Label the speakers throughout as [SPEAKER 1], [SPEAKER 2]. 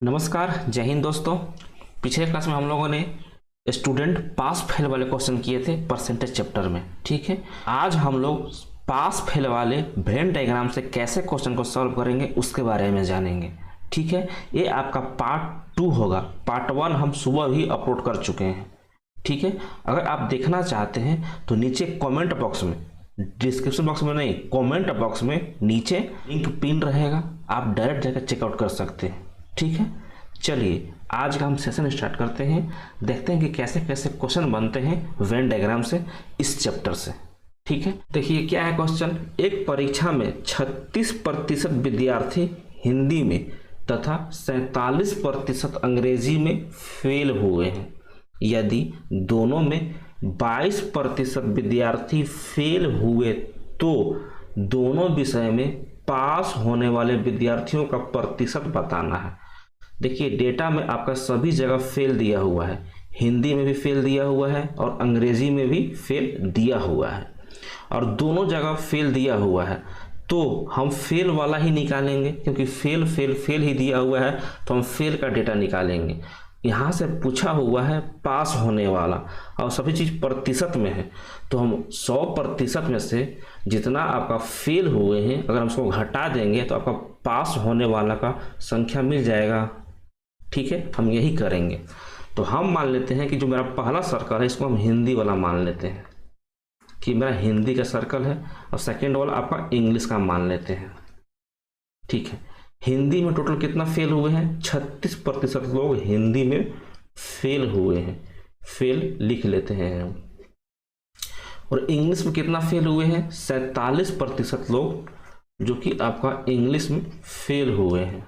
[SPEAKER 1] नमस्कार, जय हिंद दोस्तों। पिछले क्लास में हम लोगों ने स्टूडेंट पास फेल वाले क्वेश्चन किए थे परसेंटेज चैप्टर में। ठीक है, आज हम लोग पास फेल वाले वेन डायग्राम से कैसे क्वेश्चन को सॉल्व करेंगे उसके बारे में जानेंगे। ठीक है, ये आपका पार्ट 2 होगा। पार्ट 1 हम सुबह ही अपलोड कर चुके हैं। ठीक है, अगर आप देखना चाहते हैं तो नीचे कमेंट बॉक्स में, डिस्क्रिप्शन बॉक्स में नहीं, कमेंट बॉक्स में नीचे लिंक पिन रहेगा, आप डायरेक्ट जाकर चेकआउट कर सकते हैं। ठीक है, चलिए आज का हम सेशन स्टार्ट करते हैं। देखते हैं कि कैसे कैसे क्वेश्चन बनते हैं वेन डायग्राम से इस चैप्टर से। ठीक है, देखिए क्या है क्वेश्चन। एक परीक्षा में 36% विद्यार्थी हिंदी में तथा 47% अंग्रेजी में फेल हुए हैं। यदि दोनों में 22% विद्यार्थी फेल हुए तो दोनों विषय में पास होने वाले विद्यार्थियों का प्रतिशत बताना है। देखिए डेटा में आपका सभी जगह फेल दिया हुआ है, हिंदी में भी फेल दिया हुआ है और अंग्रेजी में भी फेल दिया हुआ है, और दोनों जगह फेल दिया हुआ है तो हम फेल वाला ही निकालेंगे, क्योंकि फेल फेल फेल ही दिया हुआ है तो हम फेल का डेटा निकालेंगे। यहाँ से पूछा हुआ है पास होने वाला और सभी चीज़ प्रतिशत में है, तो हम 100% में से जितना आपका फेल हुए हैं अगर हम उसको घटा देंगे तो आपका पास होने वाला का संख्या मिल जाएगा। ठीक है, हम यही करेंगे। तो हम मान लेते हैं कि जो मेरा पहला सर्कल है इसको हम हिंदी वाला मान लेते हैं कि मेरा हिंदी का सर्कल है, और सेकेंड वाला आपका इंग्लिश का मान लेते हैं। ठीक है, हिंदी में टोटल कितना फेल हुए हैं? 36% लोग हिंदी में फेल हुए हैं, फेल लिख लेते हैं। और इंग्लिश में कितना फेल हुए हैं? 47% लोग जो कि आपका इंग्लिश में फेल हुए हैं।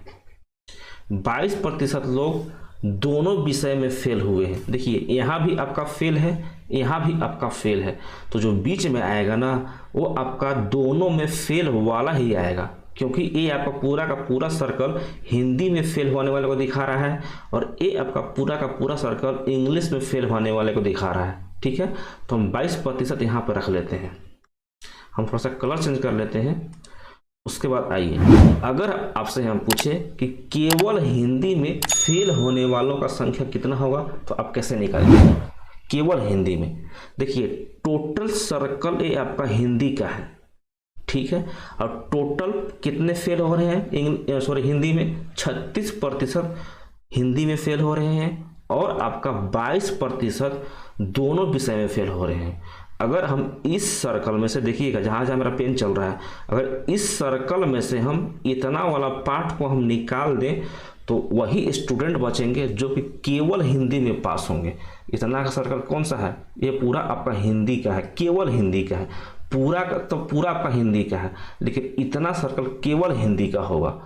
[SPEAKER 1] 22% लोग दोनों विषय में फेल हुए हैं। देखिए यहाँ भी आपका फेल है, यहाँ भी आपका फेल है, तो जो बीच में आएगा ना वो आपका दोनों में फेल वाला ही आएगा, क्योंकि ये आपका पूरा का पूरा सर्कल हिंदी में फेल होने वाले को दिखा रहा है और ये आपका पूरा का पूरा सर्कल इंग्लिश में फेल होने वाले को दिखा रहा है। ठीक है, तो हम 22% यहाँ पर रख लेते हैं। हम थोड़ा सा कलर चेंज कर लेते हैं। उसके बाद आइए, अगर आपसे हम पूछे कि केवल हिंदी में फेल होने वालों का संख्या कितना होगा तो आप कैसे निकालेंगे? केवल हिंदी में देखिए टोटल सर्कल ये आपका हिंदी का है। ठीक है, और टोटल कितने फेल हो रहे हैं हिंदी में? 36% हिंदी में फेल हो रहे हैं और आपका 22% दोनों विषय में फेल हो रहे हैं। अगर हम इस सर्कल में से देखिएगा, जहाँ जहाँ मेरा पेन चल रहा है, अगर इस सर्कल में से हम इतना वाला पार्ट को हम निकाल दें तो वही स्टूडेंट बचेंगे जो कि केवल हिंदी में पास होंगे। इतना का सर्कल कौन सा है? ये पूरा आपका हिंदी का है, केवल हिंदी का है। पूरा का तो पूरा आपका हिंदी का है, लेकिन इतना सर्कल केवल हिंदी का होगा।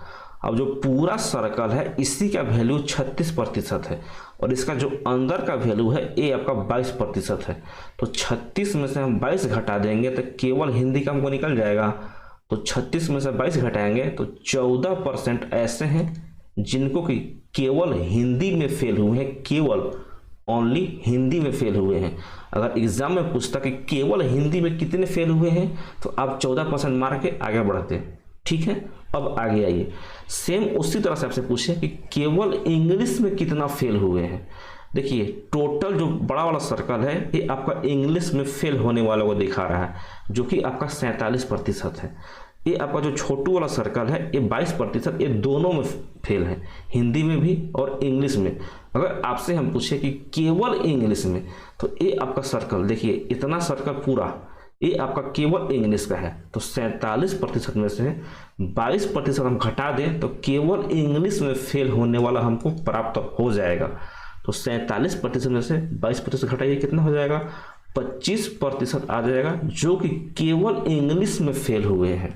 [SPEAKER 1] अब जो पूरा सर्कल है इसी का वैल्यू 36% है और इसका जो अंदर का वैल्यू है ये आपका 22% है। तो 36 में से हम 22 घटा देंगे तो केवल हिंदी का हमको निकल जाएगा। तो 36 में से 22 घटाएंगे तो 14% ऐसे हैं जिनको कि केवल हिंदी में फेल हुए हैं, केवल ओनली हिंदी में फेल हुए हैं। अगर एग्जाम में पूछता कि केवल हिंदी में कितने फेल हुए हैं तो आप 14% मार के आगे बढ़ते। ठीक है, अब आगे आइए, सेम उसी तरह से आपसे पूछे कि केवल इंग्लिश में कितना फेल हुए हैं। देखिए टोटल जो बड़ा वाला सर्कल है ये आपका इंग्लिश में फेल होने वालों को दिखा रहा है, जो कि आपका 47% है। ये आपका जो छोटू वाला सर्कल है ये 22%, ये दोनों में फेल है, हिंदी में भी और इंग्लिश में। अगर आपसे हम पूछे कि केवल इंग्लिश में, तो ये आपका सर्कल देखिए इतना सर्कल पूरा ये आपका केवल इंग्लिश का है। तो 47% में से 22% हम घटा दें तो केवल इंग्लिश में फेल होने वाला हमको प्राप्त हो जाएगा। तो 47% में से 22% घटाइए, कितना हो जाएगा? 25% आ जाएगा, जो कि केवल इंग्लिश में फेल हुए हैं।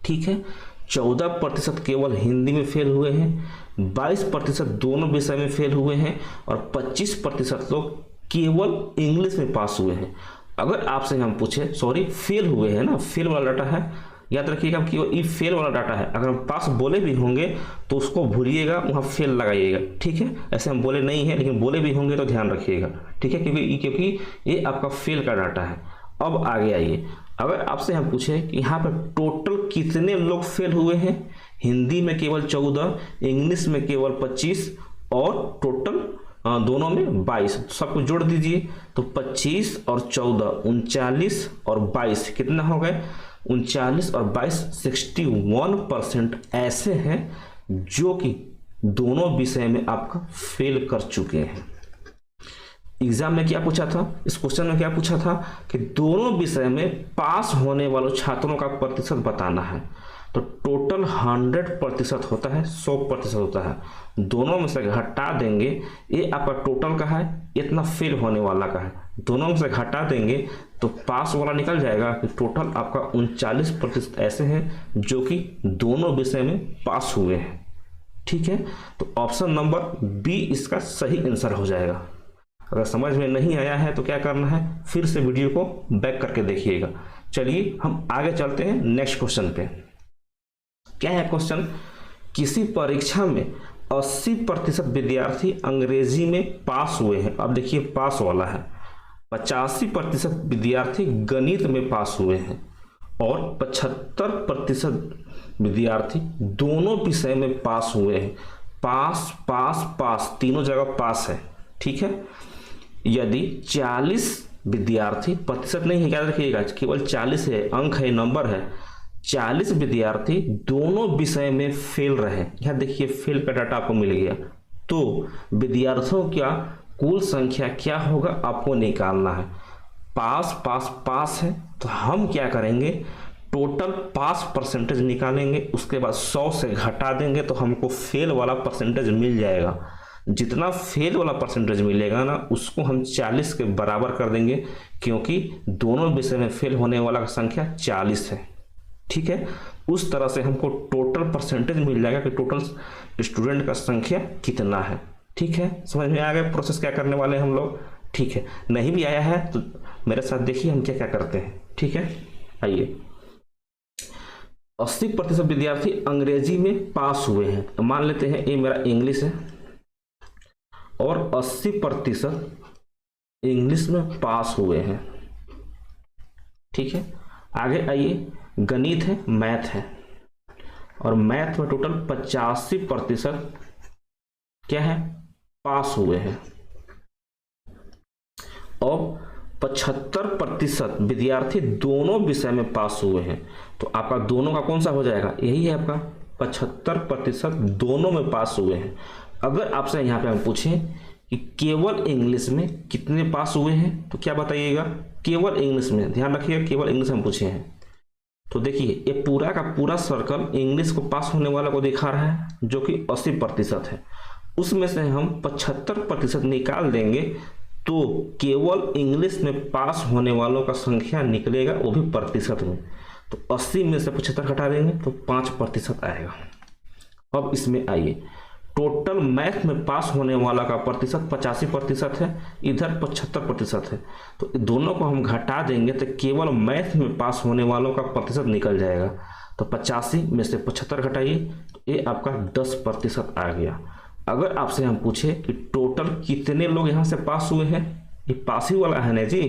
[SPEAKER 1] ठीक है, 14% केवल हिंदी में फेल हुए हैं, 22% दोनों विषय में फेल हुए हैं और 25% लोग केवल इंग्लिश में पास हुए हैं। अगर आपसे हम पूछे फेल हुए हैं ना, फेल वाला डाटा है, याद रखिएगा कि ये फेल वाला डाटा है। अगर हम पास बोले भी होंगे तो उसको भूलिएगा, वहाँ फेल लगाइएगा। ठीक है, ऐसे हम बोले नहीं है लेकिन बोले भी होंगे तो ध्यान रखिएगा। ठीक है, क्योंकि ये आपका फेल का डाटा है। अब आगे आइए, अगर आपसे हम पूछे कि यहाँ पर टोटल कितने लोग फेल हुए हैं, हिंदी में केवल 14, इंग्लिश में केवल 25 और टोटल दोनों में 22। सब कुछ जोड़ दीजिए तो 25 और 14 39 और 22 कितना हो गए 39 और 22 61% ऐसे हैं जो कि दोनों विषय में आपका फेल कर चुके हैं। एग्जाम में क्या पूछा था, इस क्वेश्चन में क्या पूछा था कि दोनों विषय में पास होने वालों छात्रों का प्रतिशत बताना है। तो टोटल 100% होता है, 100% होता है, दोनों में से घटा देंगे, ये आपका टोटल का है, इतना फेल होने वाला का है, दोनों में से घटा देंगे तो पास वाला निकल जाएगा कि टोटल आपका 39% ऐसे हैं जो कि दोनों विषय में पास हुए हैं। ठीक है, तो ऑप्शन नंबर बी इसका सही आंसर हो जाएगा। अगर समझ में नहीं आया है तो क्या करना है, फिर से वीडियो को बैक करके देखिएगा। चलिए हम आगे चलते हैं नेक्स्ट क्वेश्चन पे। क्या है क्वेश्चन, किसी परीक्षा में 80% विद्यार्थी अंग्रेजी में पास हुए हैं। अब देखिए पास वाला है, 85% विद्यार्थी गणित में पास हुए हैं और 75% विद्यार्थी दोनों विषय में पास हुए हैं। पास पास पास तीनों जगह पास है। ठीक है, यदि 40 विद्यार्थी, प्रतिशत नहीं है, याद रखिएगा केवल 40 है, अंक है, नंबर है, 40 विद्यार्थी दोनों विषय में फेल रहे, यहां देखिए फेल का डाटा आपको मिल गया, तो विद्यार्थियों का कुल संख्या क्या होगा आपको निकालना है। पास पास पास है तो हम क्या करेंगे, टोटल पास परसेंटेज निकालेंगे, उसके बाद 100 से घटा देंगे तो हमको फेल वाला परसेंटेज मिल जाएगा। जितना फेल वाला परसेंटेज मिलेगा ना उसको हम 40 के बराबर कर देंगे, क्योंकि दोनों विषय में फेल होने वाला का संख्या 40 है। ठीक है, उस तरह से हमको टोटल परसेंटेज मिल जाएगा कि टोटल स्टूडेंट का संख्या कितना है। ठीक है, समझ में आ गया प्रोसेस क्या करने वाले हैं हम लोग। ठीक है, नहीं भी आया है तो मेरे साथ देखिए हम क्या क्या करते हैं। ठीक है, आइए, 80% विद्यार्थी अंग्रेजी में पास हुए हैं, तो मान लेते हैं ये मेरा इंग्लिश है और 80% इंग्लिश में पास हुए हैं। ठीक है, आगे आइए, गणित है, मैथ है, और मैथ में टोटल 85% क्या है पास हुए हैं और 75% विद्यार्थी दोनों विषय में पास हुए हैं। तो आपका दोनों का कौन सा हो जाएगा, यही है आपका 75% दोनों में पास हुए हैं। अगर आपसे यहाँ पे हम पूछें कि केवल इंग्लिश में कितने पास हुए हैं तो क्या बताइएगा, केवल इंग्लिश में, ध्यान रखिएगा केवल इंग्लिश में पूछे हैं। तो देखिए ये पूरा का पूरा सर्कल इंग्लिश को पास होने वाला को दिखा रहा है जो कि 80% है, उसमें से हम 75% निकाल देंगे तो केवल इंग्लिश में पास होने वालों का संख्या निकलेगा, वो भी प्रतिशत में। तो 80 में से 75 घटा देंगे तो 5% आएगा। अब इसमें आइए, टोटल मैथ में पास होने वाला का प्रतिशत 85% है, इधर 75% है, तो दोनों को हम घटा देंगे तो केवल मैथ में पास होने वालों का प्रतिशत निकल जाएगा। तो 85 में से 75 घटाइए तो ये आपका 10% आ गया। अगर आपसे हम पूछे कि टोटल कितने लोग यहाँ से पास हुए हैं, ये पास ही वाला है ना जी,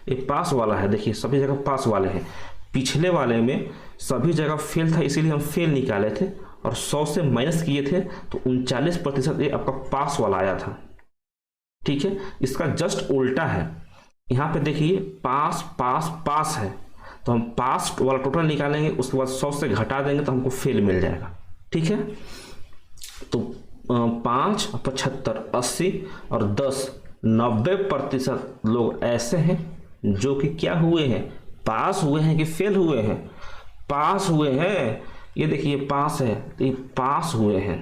[SPEAKER 1] ये पास वाला है, देखिए सभी जगह पास वाले हैं। पिछले वाले में सभी जगह फेल था, इसीलिए हम फेल निकाले थे और 100 से माइनस किए थे तो 39% ये आपका पास वाला आया था। ठीक है, इसका जस्ट उल्टा है, यहाँ पे देखिए पास पास पास है, तो हम पास वाला टोटल निकालेंगे, उसके बाद 100 से घटा देंगे तो हमको फेल मिल जाएगा। ठीक है, तो 5, 75, 80 और 10, 90% लोग ऐसे हैं जो कि क्या हुए हैं, पास हुए हैं कि फेल हुए हैं, पास हुए हैं। ये देखिए पास है तो ये पास हुए हैं।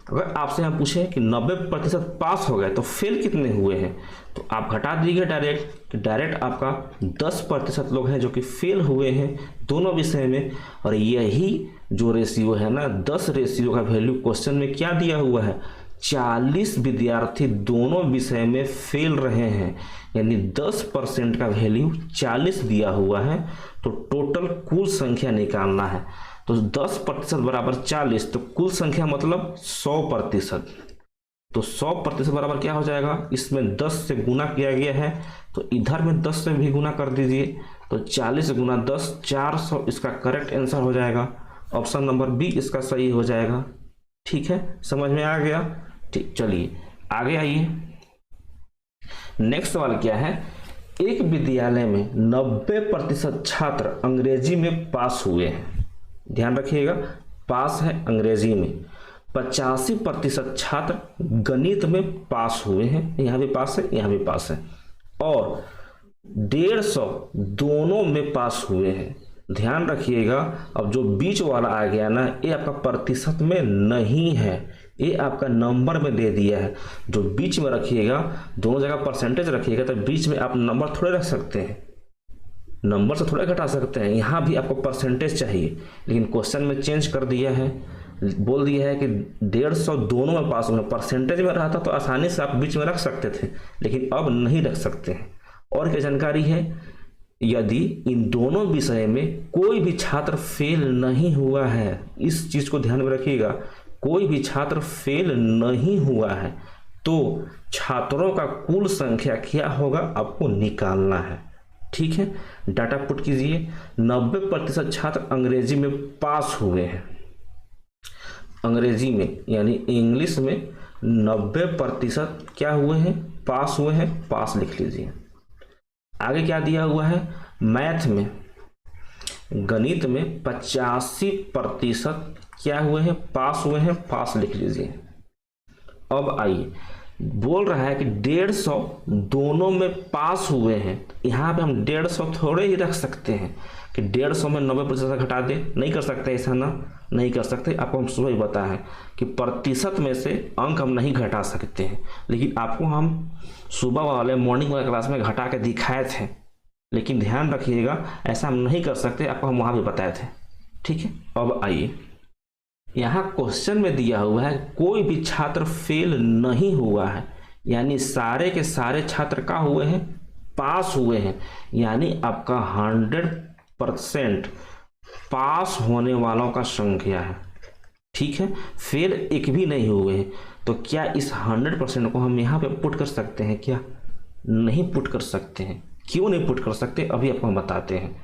[SPEAKER 1] अगर आपसे हम पूछे कि 90% पास हो गए तो फेल कितने हुए हैं, तो आप घटा दीजिए डायरेक्ट आपका 10% लोग हैं जो कि फेल हुए हैं दोनों विषय में। और यही जो रेशियो है ना, 10 रेशियो का वैल्यू क्वेश्चन में क्या दिया हुआ है, 40 विद्यार्थी दोनों विषय में फेल रहे हैं, यानी 10% का वैल्यू 40 दिया हुआ है। तो टोटल कुल संख्या निकालना है, तो 10% बराबर 40, तो कुल संख्या मतलब 100%। तो 100% बराबर क्या हो जाएगा, इसमें 10 से गुना किया गया है तो इधर में 10 से भी गुना कर दीजिए, तो 40 गुना 10, 400 इसका करेक्ट आंसर हो जाएगा। ऑप्शन नंबर बी इसका सही हो जाएगा। ठीक है, समझ में आ गया। ठीक, चलिए आगे आइए। नेक्स्ट सवाल क्या है, एक विद्यालय में 90% छात्र अंग्रेजी में पास हुए हैं। ध्यान रखिएगा, पास है अंग्रेजी में। 85% छात्र गणित में पास हुए हैं, यहाँ भी पास है, यहाँ भी पास है। और 150 दोनों में पास हुए हैं। ध्यान रखिएगा, अब जो बीच वाला आ गया ना, ये आपका प्रतिशत में नहीं है, ये आपका नंबर में दे दिया है। जो बीच में रखिएगा, दोनों जगह परसेंटेज रखिएगा, तो बीच में आप नंबर थोड़े रख सकते हैं, नंबर से थोड़े घटा सकते हैं। यहाँ भी आपको परसेंटेज चाहिए, लेकिन क्वेश्चन में चेंज कर दिया है, बोल दिया है कि 150 दोनों में पास हुए। परसेंटेज में रहता तो आसानी से आप बीच में रख सकते थे, लेकिन अब नहीं रख सकते हैं। और क्या जानकारी है, यदि इन दोनों विषय में कोई भी छात्र फेल नहीं हुआ है, इस चीज को ध्यान में रखिएगा, कोई भी छात्र फेल नहीं हुआ है, तो छात्रों का कुल संख्या क्या होगा आपको निकालना है। ठीक है, डाटा पुट कीजिए। 90% छात्र अंग्रेजी में पास हुए हैं, अंग्रेजी में यानी इंग्लिश में 90% क्या हुए हैं, पास हुए हैं, पास लिख लीजिए। आगे क्या दिया हुआ है, मैथ में, गणित में 85% क्या हुए हैं, पास हुए हैं, पास लिख लीजिए। अब आइए, बोल रहा है कि 150 दोनों में पास हुए हैं। यहाँ पे हम 150 थोड़े ही रख सकते हैं कि 150 में 90% घटा दे, नहीं कर सकते ऐसा ना, नहीं कर सकते। आपको हम सुबह ही बताया है कि प्रतिशत में से अंक हम नहीं घटा सकते हैं, लेकिन आपको हम सुबह वाले मॉर्निंग वाले क्लास में घटा के दिखाए थे, लेकिन ध्यान रखिएगा ऐसा हम नहीं कर सकते, आपको हम वहाँ भी बताए थे। ठीक है, अब आइए, यहाँ क्वेश्चन में दिया हुआ है कोई भी छात्र फेल नहीं हुआ है, यानी सारे के सारे छात्र का हुए हैं, पास हुए हैं, यानी आपका 100% पास होने वालों का संख्या है। ठीक है, फेल एक भी नहीं हुए हैं, तो क्या इस 100% को हम यहाँ पे पुट कर सकते हैं? क्या नहीं पुट कर सकते हैं? क्यों नहीं पुट कर सकते, अभी आपको हम बताते हैं।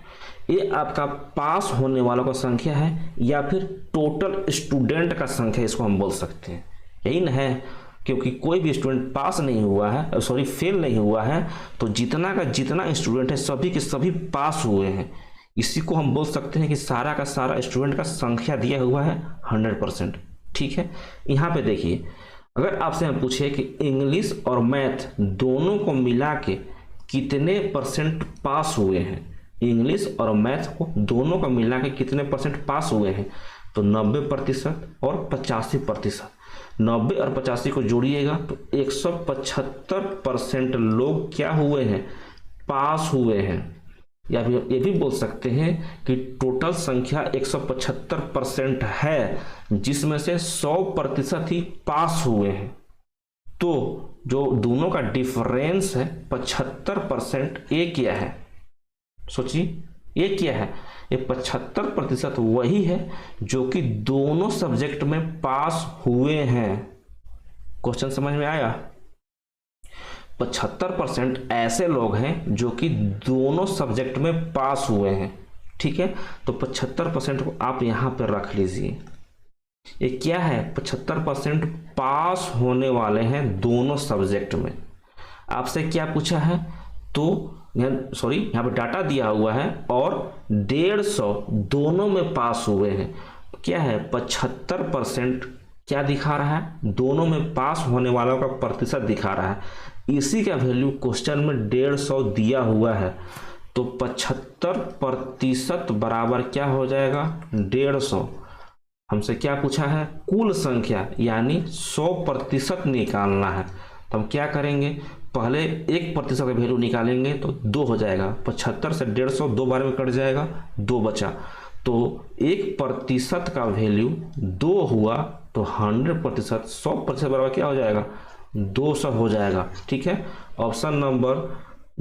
[SPEAKER 1] ये आपका पास होने वालों का संख्या है या फिर टोटल स्टूडेंट का संख्या, इसको हम बोल सकते हैं, यही ना है। क्योंकि कोई भी स्टूडेंट पास नहीं हुआ है, सॉरी फेल नहीं हुआ है, तो जितना का जितना स्टूडेंट है सभी के सभी पास हुए हैं। इसी को हम बोल सकते हैं कि सारा का सारा स्टूडेंट का संख्या दिया हुआ है 100%। ठीक है, यहाँ पे देखिए, अगर आपसे हम पूछे कि इंग्लिश और मैथ दोनों को मिला के कितने परसेंट पास हुए हैं, इंग्लिश और मैथ को दोनों का मिला के कितने परसेंट पास हुए हैं, तो 90% और 85%। 90 और 85 को जोड़िएगा तो 175% लोग क्या हुए हैं, पास हुए हैं। या फिर ये भी बोल सकते हैं कि टोटल संख्या 175% है, जिसमें से 100% ही पास हुए हैं। तो जो दोनों का डिफरेंस है 75%, ये क्या है, सोचिए ये क्या है, ये 75% वही है जो कि दोनों सब्जेक्ट में पास हुए हैं। क्वेश्चन समझ में आया? 75% ऐसे लोग हैं जो कि दोनों सब्जेक्ट में पास हुए हैं। ठीक है, तो 75% को आप यहां पर रख लीजिए। ये क्या है, 75% पास होने वाले हैं दोनों सब्जेक्ट में। आपसे क्या पूछा है, तो सॉरी यहाँ पे डाटा दिया हुआ है और 150 दोनों में पास हुए हैं। क्या है, 75% क्या दिखा रहा है, दोनों में पास होने वालों का प्रतिशत दिखा रहा है। इसी का वैल्यू क्वेश्चन में 150 दिया हुआ है, तो 75% बराबर क्या हो जाएगा, 150। हमसे क्या पूछा है, कुल संख्या यानी 100% निकालना है। तो हम क्या करेंगे, पहले 1% का वैल्यू निकालेंगे तो 2 हो जाएगा। 75 से 150 2 बार में कट जाएगा, 2 बचा, तो 1% का वैल्यू 2 हुआ, तो 100% 100% बराबर क्या हो जाएगा, 200 हो जाएगा। ठीक है, ऑप्शन नंबर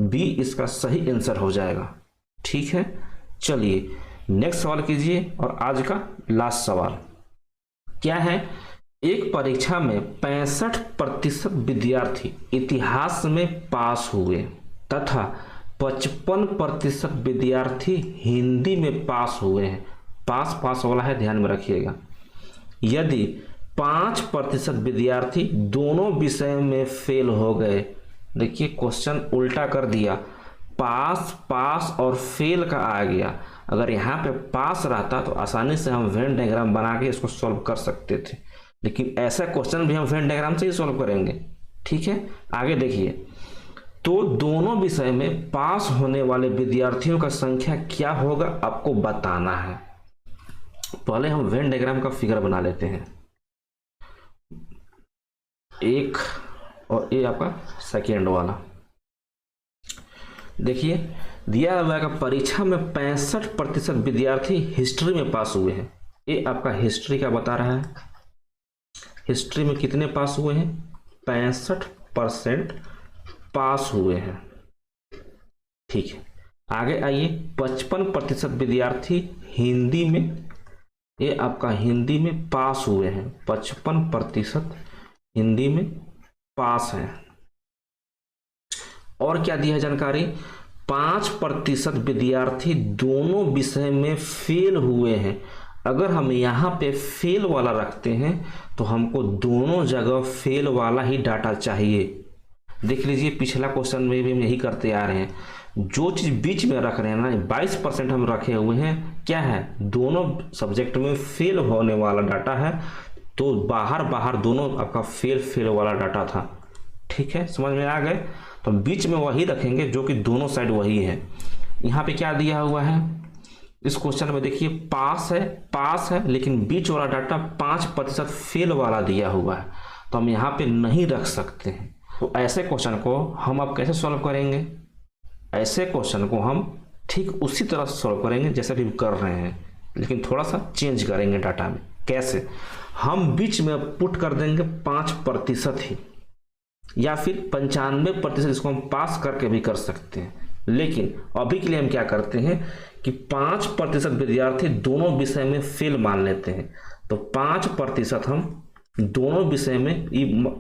[SPEAKER 1] बी इसका सही आंसर हो जाएगा। ठीक है, चलिए नेक्स्ट सवाल कीजिए, और आज का लास्ट सवाल क्या है, एक परीक्षा में 65% विद्यार्थी इतिहास में पास हुए तथा 55% विद्यार्थी हिंदी में पास हुए हैं, पास पास वाला है, ध्यान में रखिएगा। यदि 5% विद्यार्थी दोनों विषय में फेल हो गए, देखिए क्वेश्चन उल्टा कर दिया, पास पास और फेल का आ गया। अगर यहाँ पे पास रहता तो आसानी से हम वेन डायग्राम बना के इसको सॉल्व कर सकते थे, लेकिन ऐसा क्वेश्चन भी हम वेन डायग्राम से ही सॉल्व करेंगे। ठीक है, आगे देखिए। तो दोनों विषय में पास होने वाले विद्यार्थियों का संख्या क्या होगा आपको बताना है। पहले हम वेन डायग्राम का फिगर बना लेते हैं, एक और ये आपका सेकेंड वाला। देखिए दिया हुआ है परीक्षा में 65% विद्यार्थी हिस्ट्री में पास हुए हैं। ये आपका हिस्ट्री का बता रहा है, हिस्ट्री में कितने पास हुए हैं, 65% पास हुए हैं। ठीक है, आगे आइए। 55% विद्यार्थी हिंदी में, ये आपका हिंदी में पास हुए हैं, 55% हिंदी में पास हैं। और क्या दिया है जानकारी, 5% विद्यार्थी दोनों विषय में फेल हुए हैं। अगर हम यहाँ पे फेल वाला रखते हैं तो हमको दोनों जगह फेल वाला ही डाटा चाहिए। देख लीजिए पिछला क्वेश्चन में भी हम यही करते आ रहे हैं, जो चीज बीच में रख रहे हैं ना, 22% हम रखे हुए हैं, क्या है, दोनों सब्जेक्ट में फेल होने वाला डाटा है, तो बाहर बाहर दोनों आपका फेल वाला डाटा था। ठीक है, समझ में आ गए। तो बीच में वही रखेंगे जो कि दोनों साइड वही है। यहाँ पे क्या दिया हुआ है इस क्वेश्चन में, देखिए पास है लेकिन बीच वाला डाटा 5% फेल वाला दिया हुआ है, तो हम यहाँ पे नहीं रख सकते हैं। तो ऐसे क्वेश्चन को हम अब कैसे सॉल्व करेंगे, ऐसे क्वेश्चन को हम ठीक उसी तरह सॉल्व करेंगे जैसे भी कर रहे हैं, लेकिन थोड़ा सा चेंज करेंगे डाटा में। कैसे, हम बीच में पुट कर देंगे 5% ही, या फिर 95%, इसको हम पास करके भी कर सकते हैं। लेकिन अभी के लिए हम क्या करते हैं कि 5% विद्यार्थी दोनों विषय में फेल मान लेते हैं, तो 5% हम दोनों विषय में,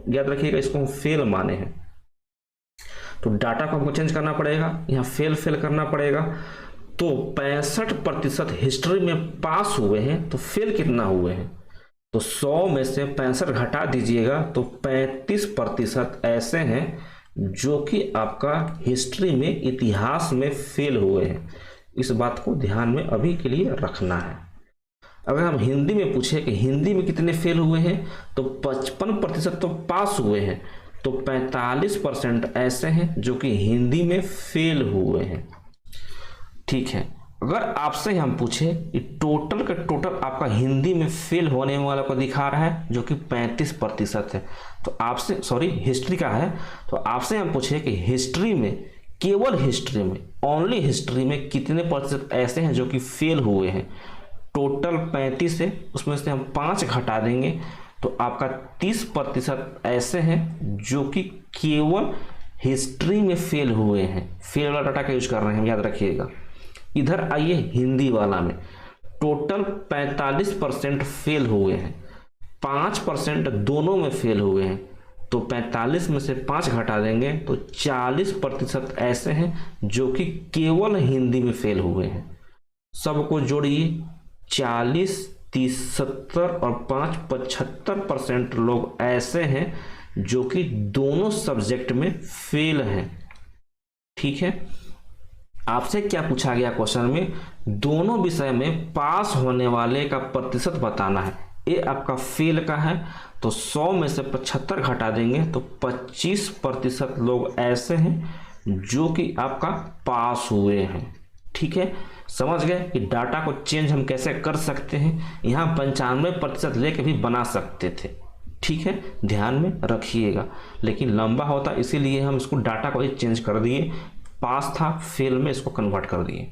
[SPEAKER 1] याद रखिएगा इसको हम फेल माने हैं, तो डाटा को हमको चेंज करना पड़ेगा, यहाँ फेल करना पड़ेगा। तो 65% हिस्ट्री में पास हुए हैं, तो फेल कितना हुए हैं, तो 100 में से 65 घटा दीजिएगा तो 35% ऐसे हैं जो कि आपका हिस्ट्री में, इतिहास में फेल हुए हैं। इस बात को ध्यान में अभी के लिए रखना है। अगर हम हिंदी में पूछे कि हिंदी में कितने फेल हुए हैं, तो 55% तो पास हुए हैं, तो 45% ऐसे हैं जो कि हिंदी में फेल हुए हैं। ठीक है, अगर आपसे हम पूछे कि टोटल का टोटल आपका हिंदी में फेल होने वाला को दिखा रहा है जो कि 35% है, तो आपसे, सॉरी हिस्ट्री का है, तो आपसे हम पूछे कि हिस्ट्री में, केवल हिस्ट्री में, ओनली हिस्ट्री में कितने प्रतिशत ऐसे हैं जो कि फेल हुए हैं। टोटल 35 है, उसमें से हम 5 घटा देंगे तो आपका 30% ऐसे हैं जो कि केवल हिस्ट्री में फेल हुए हैं। फेल वाला डाटा का यूज कर रहे हैं, याद रखिएगा। इधर आइए हिंदी वाला में, टोटल 45% फेल हुए हैं, 5% दोनों में फेल हुए हैं, तो 45 में से 5 घटा देंगे तो 40% ऐसे हैं जो कि केवल हिंदी में फेल हुए हैं। सबको जोड़िए, 40, 30, 70 और 5, 75% लोग ऐसे हैं जो कि दोनों सब्जेक्ट में फेल हैं। ठीक है, आपसे क्या पूछा गया क्वेश्चन में, दोनों विषय में पास होने वाले का प्रतिशत बताना है। ये आपका फेल का है, तो 100 में से 75 घटा देंगे तो 25% लोग ऐसे हैं जो कि आपका पास हुए हैं। ठीक है, समझ गए कि डाटा को चेंज हम कैसे कर सकते हैं। यहाँ 95% लेके भी बना सकते थे। ठीक है, ध्यान में रखिएगा, लेकिन लंबा होता इसीलिए हम इसको डाटा को ही चेंज कर दिए, पास था फेल में इसको कन्वर्ट कर दिए।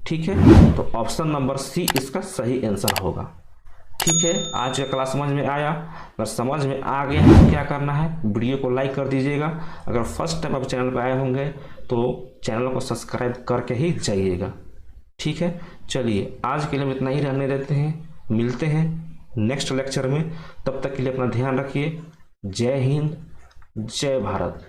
[SPEAKER 1] ठीक है, तो ऑप्शन नंबर सी इसका सही आंसर होगा। ठीक है, आज का क्लास समझ में आया? अगर समझ में आ गया तो क्या करना है, वीडियो को लाइक कर दीजिएगा। अगर फर्स्ट टाइम आप चैनल पर आए होंगे तो चैनल को सब्सक्राइब करके ही जाइएगा। ठीक है, चलिए आज के लिए हम इतना ही रहने देते हैं, मिलते हैं नेक्स्ट लेक्चर में। तब तक के लिए अपना ध्यान रखिए। जय हिंद, जय भारत।